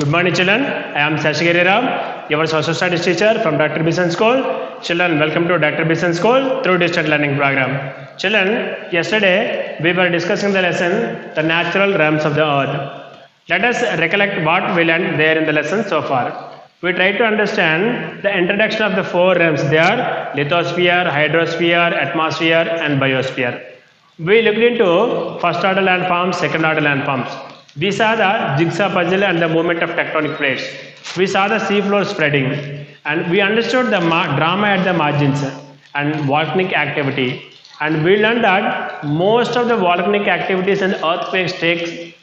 Good morning, children. I am Sashagiri Ram, your social studies teacher from Dr. Bison School. Children, welcome to Dr. Bison School through Distant Learning Program. Children, yesterday we were discussing the lesson, the natural realms of the earth. Let us recollect what we learned there in the lesson so far. We tried to understand the introduction of the four realms. They are lithosphere, hydrosphere, atmosphere, and biosphere. We looked into first order landforms, second order landforms. We saw the jigsaw puzzle and the movement of tectonic plates. We saw the seafloor spreading, and we understood the drama at the margins and volcanic activity. And we learned that most of the volcanic activities and earthquakes take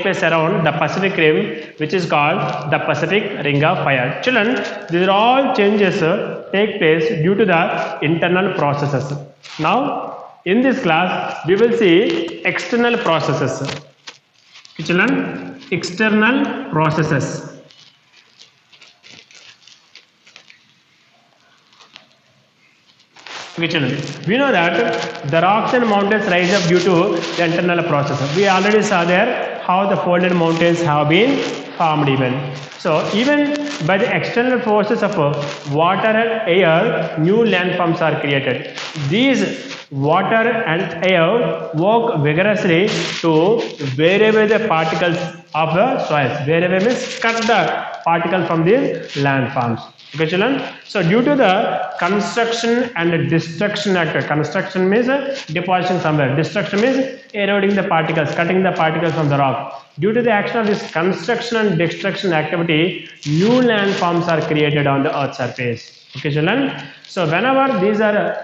place around the Pacific Rim, which is called the Pacific Ring of Fire. Children, these are all changes take place due to the internal processes. Now, in this class, we will see external processes. Children, external processes. Okay, children, we know that the rocks and mountains rise up due to the internal process. We already saw there how the folded mountains have been formed even. So even by the external forces of water and air, new landforms are created. These water and air work vigorously to wear away the particles of the soils. Wear away means cut the particles from these landforms. Okay, children. So due to the construction and destruction act, construction means deposition somewhere. Destruction means eroding the particles, cutting the particles from the rock. Due to the action of this construction and destruction activity, new landforms are created on the earth's surface. Okay, children. So whenever these are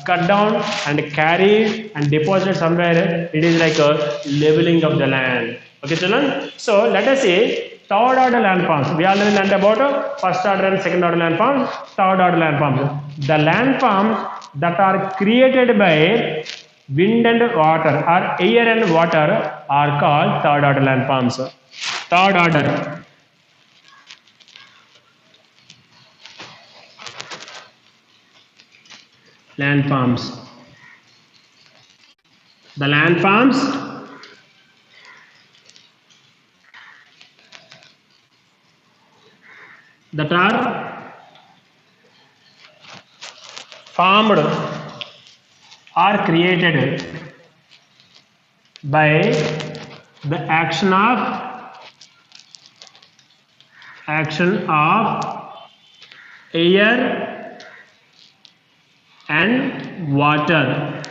cut down and carried and deposited somewhere, it is like a leveling of the land. Okay, children. So let us see third order landforms. We already learned about first order and second order landforms. Third order landforms. The landforms that are created by wind and water or air and water are called third order landforms. Third order. Landforms. The landforms that are formed or created by the action of air and water.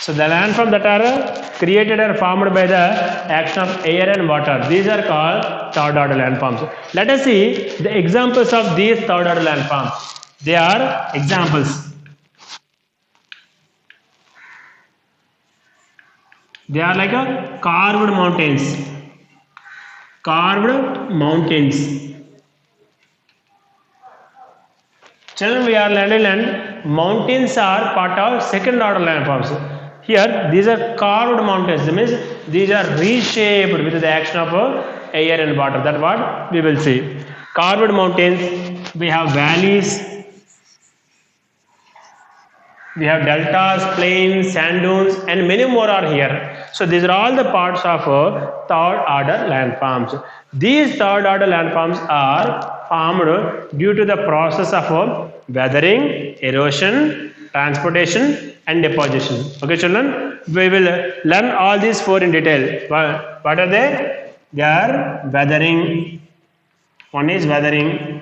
So the landforms that are created or formed by the action of air and water, these are called third order landforms. Let us see the examples of these third order landforms. They are examples. They are like a carved mountains. Carved mountains. Children, we are learning mountains are part of second order landforms. Here, these are carved mountains. That means these are reshaped with the action of air and water. That's what we will see. Carved mountains. We have valleys. We have deltas, plains, sand dunes, and many more are here. So these are all the parts of third order landforms. These third order landforms are formed due to the process of weathering, erosion, transportation, and deposition. Okay, children, we will learn all these four in detail. What are they? They are weathering. One is weathering,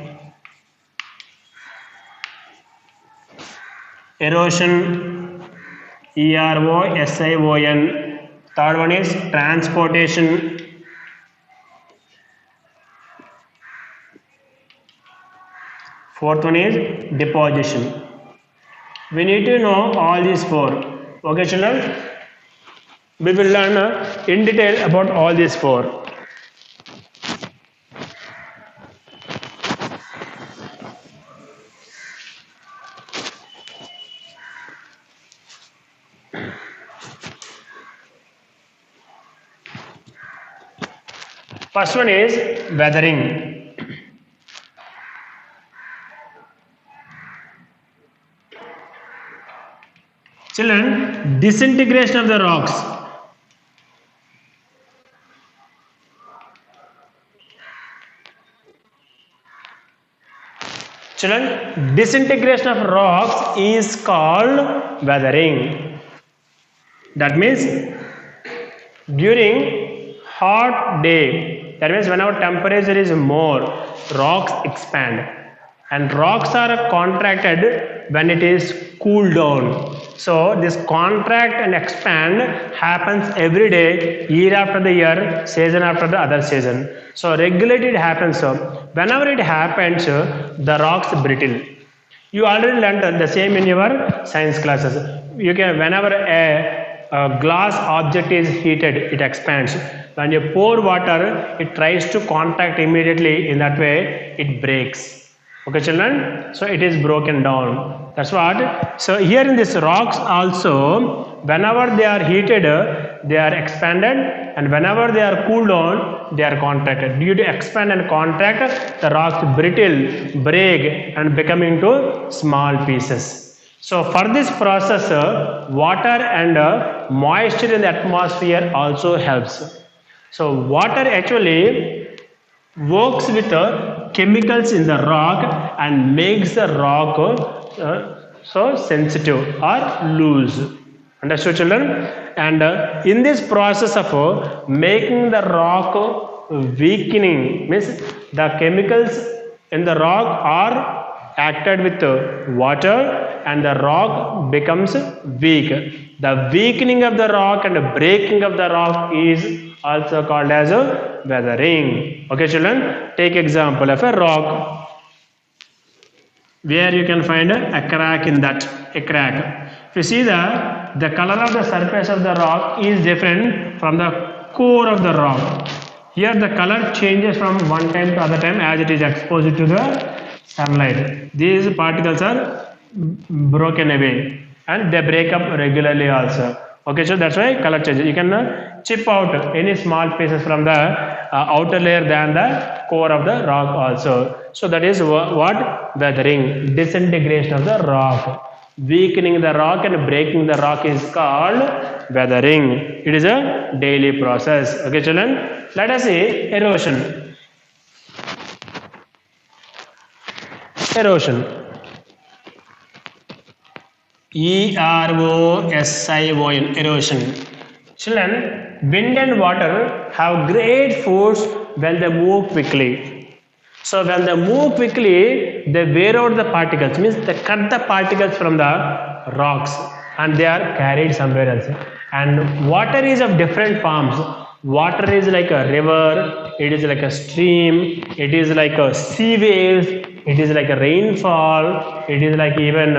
erosion, erosion. Third one is transportation. Fourth one is deposition. We need to know all these four. Okay, children? We will learn in detail about all these four. First one is weathering. Children, disintegration of the rocks. Children, disintegration of rocks is called weathering. That means during hot day, that means when our temperature is more, rocks expand, and rocks are contracted when it is cool down. So this contract and expand happens every day, year after the year, season after the other season. So regularly it happens. So whenever it happens, the rocks brittle. You already learned the same in your science classes. You can, whenever a glass object is heated, it expands. When you pour water, it tries to contact immediately. In that way, it breaks. Okay, children, so it is broken down. That's what. So here in this rocks also, whenever they are heated, they are expanded, and whenever they are cooled down, they are contracted. Due to expand and contract, the rocks brittle, break, and become into small pieces. So for this process, water and moisture in the atmosphere also helps. So water actually works with chemicals in the rock and makes the rock so sensitive or loose. Understood, children? And in this process of making the rock weakening, means the chemicals in the rock are acted with water and the rock becomes weak. The weakening of the rock and the breaking of the rock is also called as a weathering. Okay, children, take example of a rock where you can find a crack in that, a crack. If you see the color of the surface of the rock is different from the core of the rock. Here the color changes from one time to other time as it is exposed to the sunlight. These particles are broken away and they break up regularly also. Okay, so that's why color changes. You can chip out any small pieces from the outer layer than the core of the rock also. So that is what weathering, disintegration of the rock. Weakening the rock and breaking the rock is called weathering. It is a daily process. Okay, children. Let us see erosion. Erosion. E-R-O-S-I-O-N, erosion. Children, wind and water have great force when they move quickly. So when they move quickly, they wear out the particles, means they cut the particles from the rocks and they are carried somewhere else. And water is of different forms. Water is like a river, it is like a stream, it is like a sea waves, it is like a rainfall, it is like even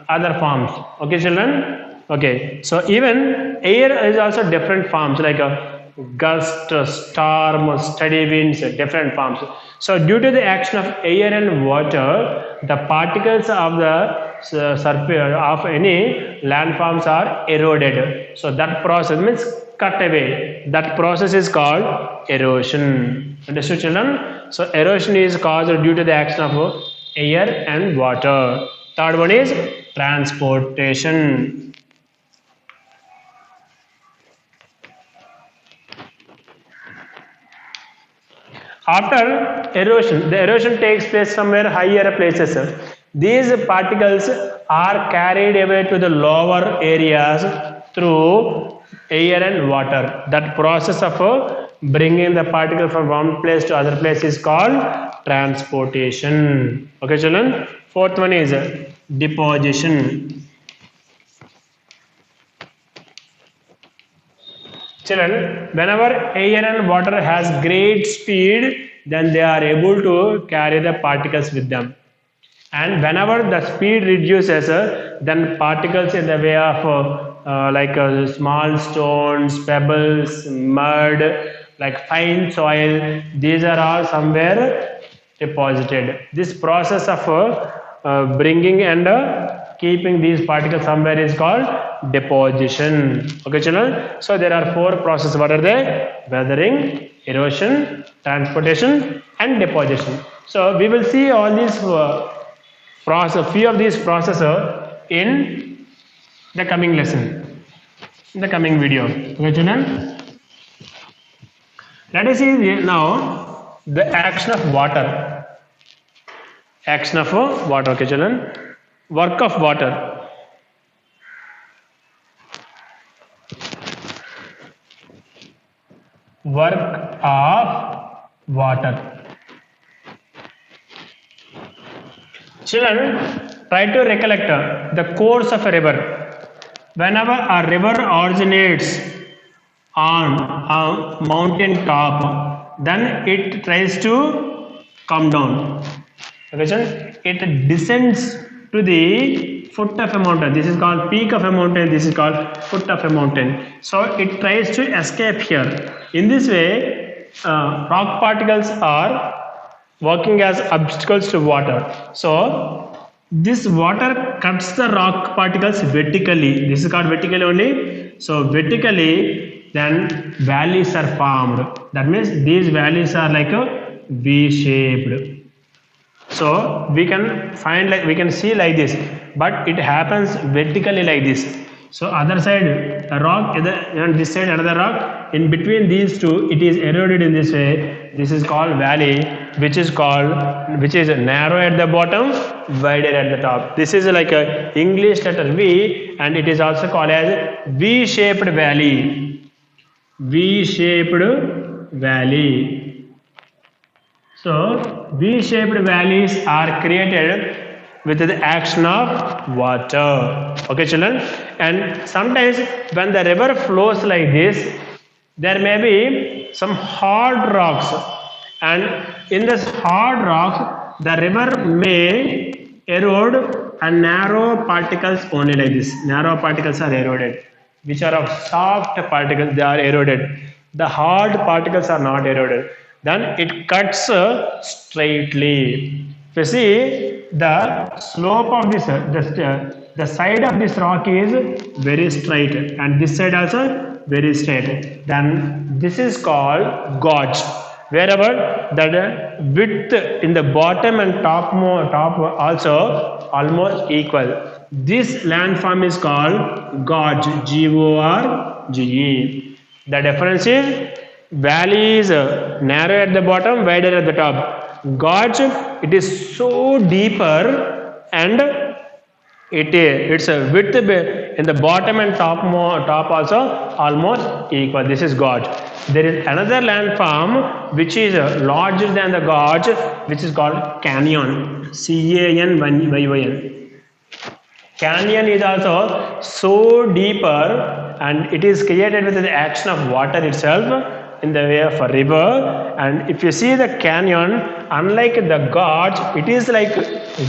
other forms. Okay, children? Okay, so even air is also different forms like a gust, storm, steady winds, different forms. So due to the action of air and water, the particles of the surface of any landforms are eroded. So that process means cut away. That process is called erosion. Understood, children? So erosion is caused due to the action of air and water. Third one is transportation. After erosion, the erosion takes place somewhere higher places. These particles are carried away to the lower areas through air and water. That process of bringing the particle from one place to other place is called transportation. Okay, children? Fourth one is deposition. Children, whenever air and water has great speed, then they are able to carry the particles with them. And whenever the speed reduces, then particles in the way of small stones, pebbles, mud, like fine soil, these are all somewhere deposited. This process of bringing and keeping these particles somewhere is called deposition. Okay, children? So there are four processes. What are they? Weathering, erosion, transportation, and deposition. So we will see all these few of these processes in the coming lesson, in the coming video. Okay, children? Let us see now the action of water. Action of water. Okay, children. Work of water. Work of water. Children, try to recollect the course of a river. Whenever a river originates on a mountain top, then it tries to come down. Okay, children? It descends to the foot of a mountain. This is called peak of a mountain. This is called foot of a mountain. So it tries to escape here. In this way, rock particles are working as obstacles to water. So this water cuts the rock particles vertically. This is called vertically only. So vertically, then valleys are formed. That means these valleys are like a V-shaped. So we can find like we can see like this, but it happens vertically like this. So other side a rock, and this side another rock. In between these two, it is eroded in this way. This is called valley, which is narrow at the bottom, wider at the top. This is like a English letter V, and it is also called as V-shaped valley. V-shaped valley. So V-shaped valleys are created with the action of water. Okay, children. And sometimes when the river flows like this, there may be some hard rocks, and in this hard rocks, the river may erode and narrow particles only like this. Narrow particles are eroded, which are of soft particles. They are eroded. The hard particles are not eroded. Then it cuts straightly. If you see the slope of this, the side of this rock is very straight, and this side also very straight. Then this is called gorge. Wherever the width in the bottom and top also almost equal. This landform is called gorge. Gorge. The difference is valley is narrow at the bottom, wider at the top. Gorge, it is so deeper, and its width in the bottom and top also almost equal. This is gorge. There is another landform which is larger than the gorge, which is called canyon. CANYYN. Canyon is also so deeper, and it is created with the action of water itself in the way of a river. And if you see the canyon, unlike the gorge, it is like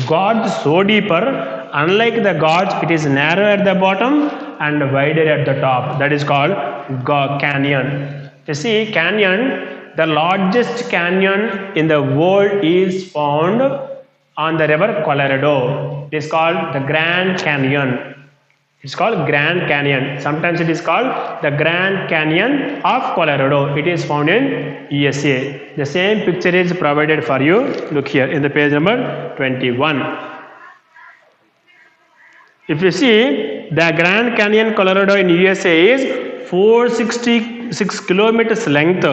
gorge so deeper. Unlike the gorge, it is narrow at the bottom and wider at the top. That is called canyon. You see, canyon, the largest canyon in the world is found on the river Colorado. It is called the Grand Canyon. It's called Grand Canyon. Sometimes it is called the Grand Canyon of Colorado. It is found in USA. The same picture is provided for you. Look here in the page number 21. If you see, the Grand Canyon Colorado in USA is 466 kilometers length,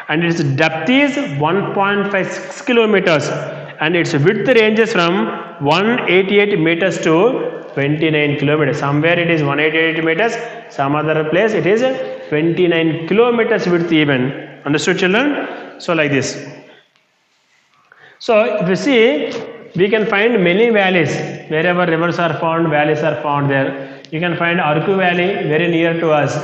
and its depth is 1.56 kilometers, and its width ranges from 188 meters to 29 kilometers. Somewhere it is 188 meters, some other place it is 29 kilometers width even. Understood, children? So like this. So if you see, we can find many valleys. Wherever rivers are found, valleys are found there. You can find Arku Valley very near to us.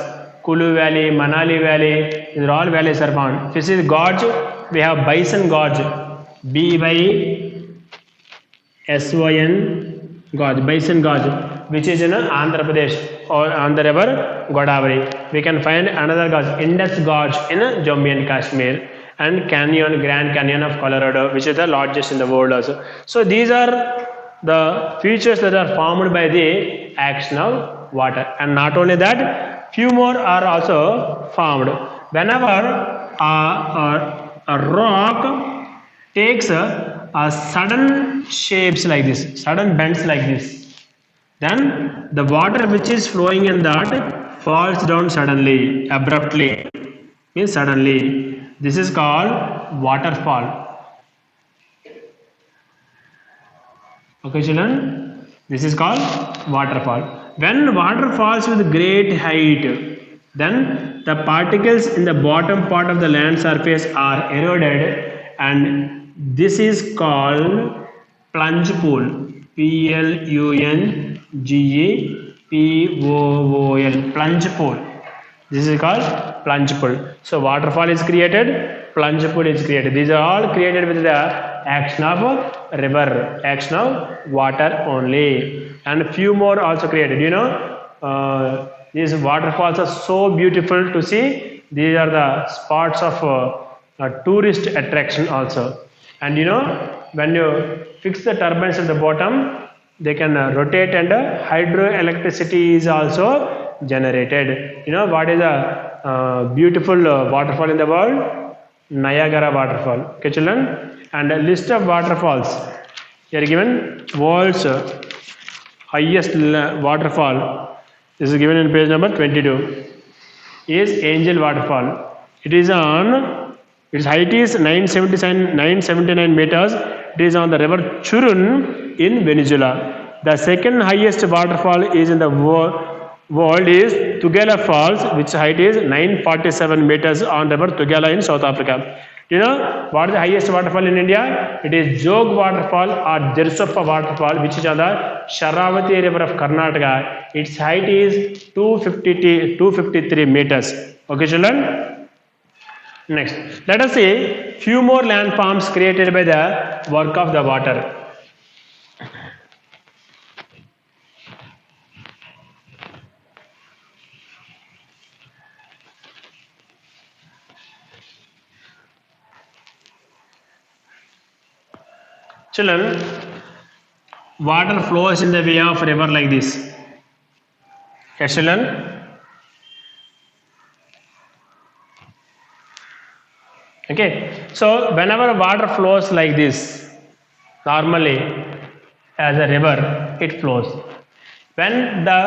Kulu Valley, Manali Valley, these are all valleys are found. If you see the gorge, we have Bison Gorge. BYSYN Gorge, Bison Gorge, which is in Andhra Pradesh or on the river Godavari. We can find another gorge, Indus Gorge in Jammu and Kashmir, and Canyon, Grand Canyon of Colorado, which is the largest in the world also. So these are the features that are formed by the action of water. And not only that, few more are also formed. Whenever a rock takes a sudden shapes like this, sudden bends like this, then the water which is flowing in that falls down suddenly, abruptly, means suddenly. This is called waterfall. Okay, children, this is called waterfall. When water falls with great height, then the particles in the bottom part of the land surface are eroded, and this is called plunge pool. PLUNGE POOL, plunge pool. This is called plunge pool. So waterfall is created, plunge pool is created. These are all created with the action of river, action of water only, and few more also created. You know, these waterfalls are so beautiful to see. These are the spots of tourist attraction also. And you know, when you fix the turbines at the bottom, they can rotate, and hydroelectricity is also generated. You know what is a beautiful waterfall in the world? Niagara waterfall. Okay, children, and a list of waterfalls here given. World's highest waterfall, this is given in page number 22, is Angel waterfall. It is on, its height is 979 meters. It is on the river Churun in Venezuela. The second highest waterfall is in the world is Tugela Falls, which height is 947 meters on river Tugela in South Africa. You know what is the highest waterfall in India? It is Jog waterfall or Jersoppa waterfall, which is on the Sharavati river of Karnataka. Its height is 253 meters. Okay, children. Next, let us see few more landforms created by the work of the water. Children, water flows in the way of river like this. Yes, children. Okay, so whenever water flows like this, normally as a river, it flows. When the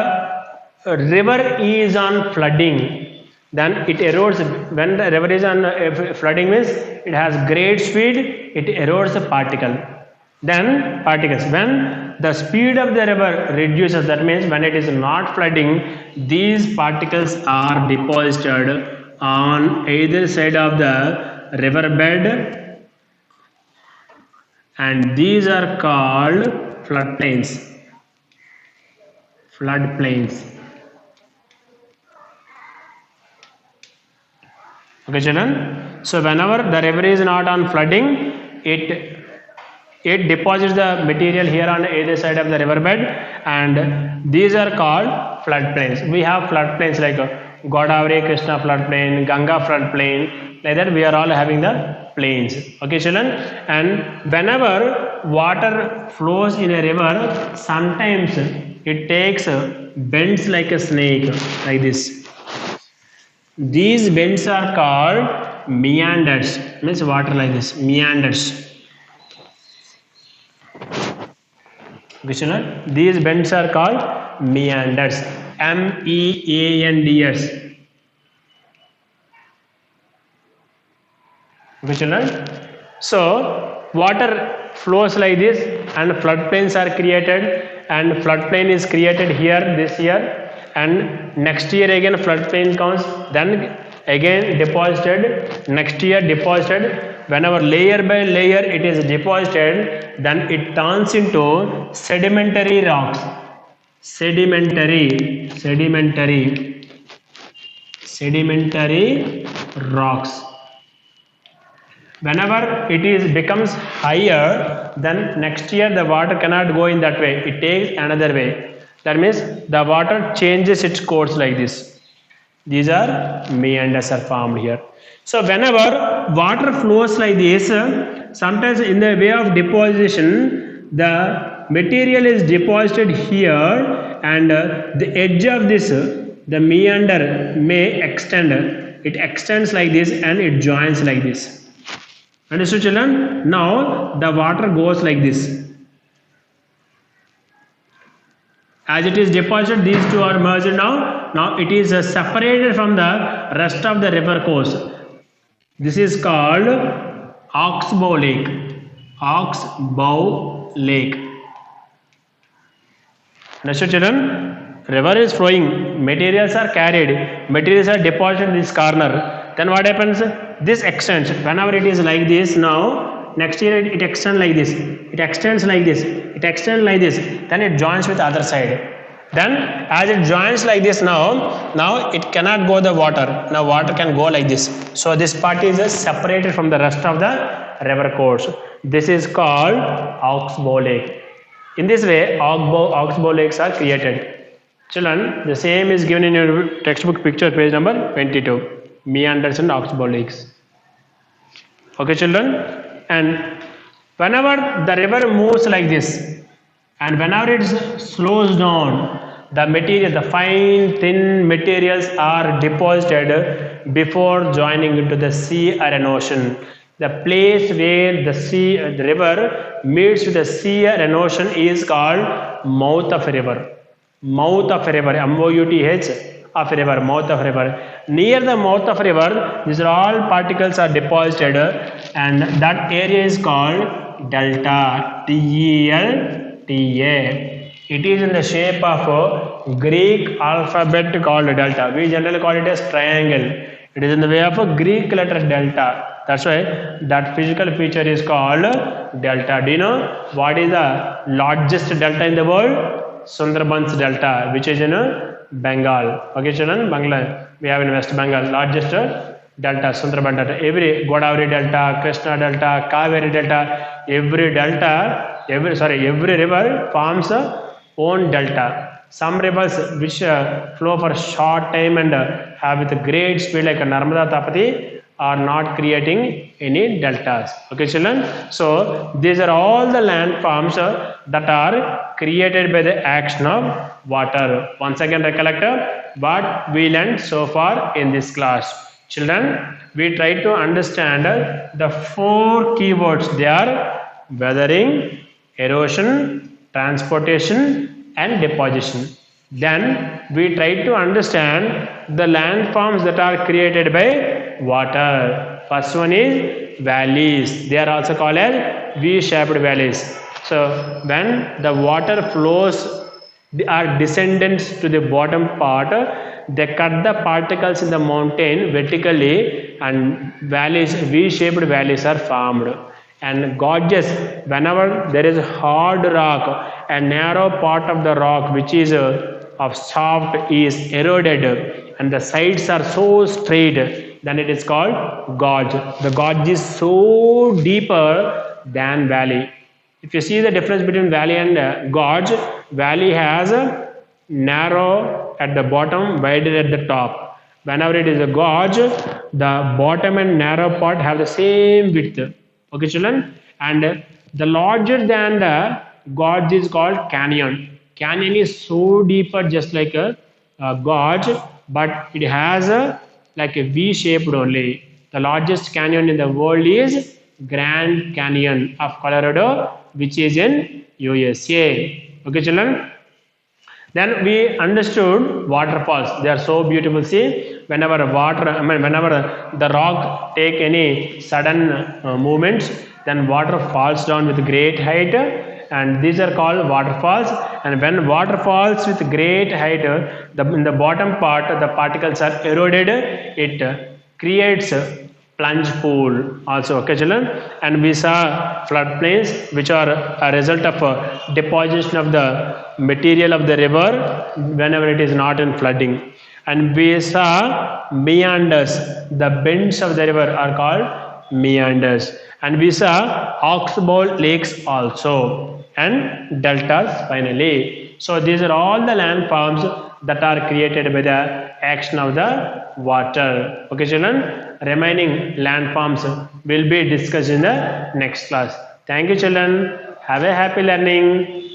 river is on flooding, then it erodes. When the river is on flooding means it has great speed, it erodes the particle. Then particles, when the speed of the river reduces, that means when it is not flooding, these particles are deposited on either side of the river bed, and these are called floodplains. Floodplains. Okay, children. So whenever the river is not on flooding, it deposits the material here on either side of the riverbed, and these are called floodplains. We have floodplains like Godavari, Krishna floodplain, Ganga floodplain, like that we are all having the plains. Okay, children, and whenever water flows in a river, sometimes it takes bends like a snake, like this. These bends are called meanders, means water like this, meanders. These bends are called meanders, MEANDers. Okay, children. So water flows like this, and floodplains are created, and floodplain is created here this year, and next year again floodplain comes, then again deposited, next year deposited. Whenever layer by layer it is deposited, then it turns into sedimentary rocks. Sedimentary rocks. Whenever it becomes higher, then next year the water cannot go in that way, it takes another way. That means the water changes its course like this. These are meanders are formed here. So whenever water flows like this, sometimes in the way of deposition, the material is deposited here, and the edge of this, the meander may extend. It extends like this and it joins like this. Understood, children? Now the water goes like this. As it is deposited, these two are merged now. Now it is separated from the rest of the river course. This is called Oxbow Lake. Oxbow Lake. Understood, children? River is flowing, materials are carried, materials are deposited in this corner. Then what happens? This extends. Whenever it is like this now, next year it extends like this. It extends like this. It extends like this. Then it joins with the other side. Then as it joins like this now it cannot go the water. Now water can go like this. So this part is separated from the rest of the river course. This is called oxbow lake. In this way, oxbow lakes are created. Children, the same is given in your textbook picture, page number 22. Meanders and oxbow lakes. Okay, children? And whenever the river moves like this, and whenever it slows down, the material, the fine, thin materials are deposited before joining into the sea or an ocean. The place where the river meets with the sea or an ocean is called mouth of a river. Mouth of a river, M-O-U-T-H of a river, mouth of a river. Near the mouth of a river, these are all particles are deposited, and that area is called delta, T-E-L-T-A. It is in the shape of a Greek alphabet called delta. We generally call it as triangle. It is in the way of a Greek letter delta. That's why that physical feature is called delta. Do you know what is the largest delta in the world? Sundarbans Delta, which is in Bengal. Okay, children, Bangla. We have in West Bengal largest delta, Sundarban Delta. Every Godavari Delta, Krishna Delta, Kaveri Delta, every river forms own delta. Some rivers which flow for a short time and have with a great speed like Narmada Tapati are not creating any deltas. Okay, children. So these are all the landforms that are created by the action of water. Once again, recollect what we learned so far in this class. Children, we try to understand the four keywords. They are weathering, erosion, transportation, and deposition. Then we try to understand the landforms that are created by water. First one is valleys. They are also called as V-shaped valleys. So when the water flows are descendants to the bottom part, they cut the particles in the mountain vertically, and valleys, V-shaped valleys are formed. And gorges, whenever there is hard rock, a narrow part of the rock which is of soft is eroded and the sides are so straight, then it is called gorge. The gorge is so deeper than valley. If you see the difference between valley and gorge, valley has a narrow at the bottom, wider at the top. Whenever it is a gorge, the bottom and narrow part have the same width. Okay, children? And the larger than the gorge is called canyon. Canyon is so deeper, just like a gorge, but it has like a V-shaped only. The largest canyon in the world is Grand Canyon of Colorado, which is in USA. Okay, children? Then we understood waterfalls. They are so beautiful. See, whenever the rock take any sudden movements, then water falls down with great height, and these are called waterfalls. And when water falls with great height, in the bottom part, the particles are eroded. It creates plunge pool also. Okay, children? And we saw floodplains, which are a result of deposition of the material of the river whenever it is not in flooding. And we saw meanders. The bends of the river are called meanders. And we saw oxbow lakes also, and deltas finally. So these are all the landforms that are created by the action of the water. Okay, children? Remaining landforms will be discussed in the next class. Thank you, children. Have a happy learning.